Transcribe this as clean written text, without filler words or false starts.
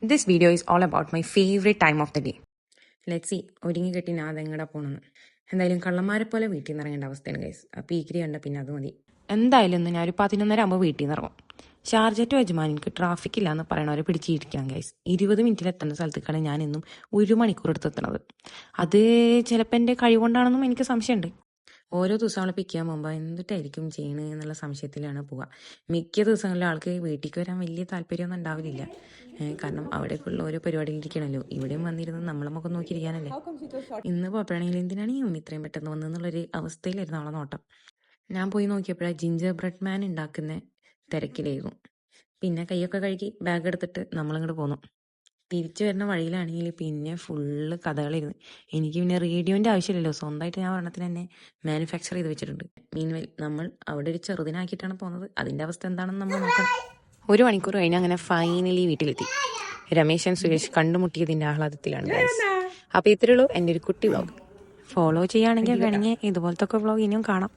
This video is all about my favorite time of the day. Let's see, ഒരുങ്ങി കെട്ടി ഞാൻ അതെങ്ങടെ പോണെന്ന്. എന്തായാലും കള്ളന്മാരെ പോലെ വീട്ടിൽ നിന്ന് ഇറങ്ങേണ്ട അവസ്ഥയാണ് ഗൈസ്. അപ്പോൾ ഈ കണ്ട പിന്നെ അത് മതി. എന്തായാലും ഇന്ന് ഞാൻ ഒരു 11:30 ആകുമ്പോൾ വീട്ടിൽ നിന്ന് ഇറങ്ങും. ഷാർജ ടു അജ്മാൻ എനിക്ക് ട്രാഫിക് ഇല്ല എന്ന് പറയണവരെ പിടിച്ചിരിക്കാം ഗൈസ്. 20 മിനിറ്റിൽ എത്തേണ്ട സ്ഥലത്തേക്കാണ് ഞാൻ ഇന്നും 1 മണിക്കൂർ എടുത്ത് എത്തണത്. അത് ചിലപ്പോൾ എൻ്റെ കഴിവുകൊണ്ടാണെന്നും എനിക്ക് സംശയമുണ്ട്. ഓരോ ദിവസം അവളെ പിക്ക് ചെയ്യാൻ പോകുമ്പോൾ എന്തിട്ടായിരിക്കും ചെയ്യണത് എന്നുള്ള സംശയത്തിലാണ് പോവുക. മിക്ക ദിവസങ്ങളിലും ആൾക്ക് വീട്ടിലേക്ക് വരാൻ വലിയ താല്പര്യമൊന്നും ഉണ്ടാവില്ല. കാരണം അവിടെ ഫുള്ള് ഓരോ പരിപാടിയിലിരിക്കണമല്ലോ. ഇവിടെയും വന്നിരുന്ന് നമ്മളെ മുഖം നോക്കിയിരിക്കാനല്ലേ. ഇന്ന് പോയപ്പോഴാണെങ്കിൽ എന്തിനാണ് ഈ ഇത്രയും പെട്ടെന്ന് വന്നെന്നുള്ളൊരു അവസ്ഥയിലായിരുന്നു അവളെ നോട്ടം. ഞാൻ പോയി നോക്കിയപ്പോഴാണ് ജിഞ്ചർ ബ്രെഡ് മാൻ ഉണ്ടാക്കുന്ന തിരക്കിലായിരുന്നു. പിന്നെ കൈയൊക്കെ കഴുകി ബാഗ് എടുത്തിട്ട് നമ്മളിങ്ങോട്ട് പോന്നു. തിരിച്ചു വരുന്ന വഴിയിലാണെങ്കിൽ പിന്നെ ഫുള്ള് കഥകളിരുന്നു. എനിക്ക് പിന്നെ റേഡിയോൻ്റെ ആവശ്യമില്ലല്ലോ, സ്വന്തമായിട്ട് ഞാൻ ഒരെണ്ണത്തിന് തന്നെ മാനുഫാക്ചർ ചെയ്ത് വെച്ചിട്ടുണ്ട്. മീൻവെൽ നമ്മൾ അവിടെ ഒരു ചെറുതിനാക്കിയിട്ടാണ് പോകുന്നത്. അതിൻ്റെ അവസ്ഥ എന്താണെന്ന് നമ്മൾ നോക്കണം. 1 മണിക്കൂർ കഴിഞ്ഞ് അങ്ങനെ ഫൈനലി വീട്ടിലെത്തി. രമേശൻ സുരേഷ് കണ്ടുമുട്ടിയതിൻ്റെ ആഹ്ലാദത്തിലാണ് ഗൈസ്. അപ്പോൾ ഇത്രയേ ഉള്ളൂ എൻ്റെ ഒരു കുട്ടി വ്ളോഗ്. ഫോളോ ചെയ്യുകയാണെങ്കിൽ വേണമെങ്കിൽ ഇതുപോലത്തെ ഒക്കെ വ്ളോഗ് ഇനിയും കാണാം.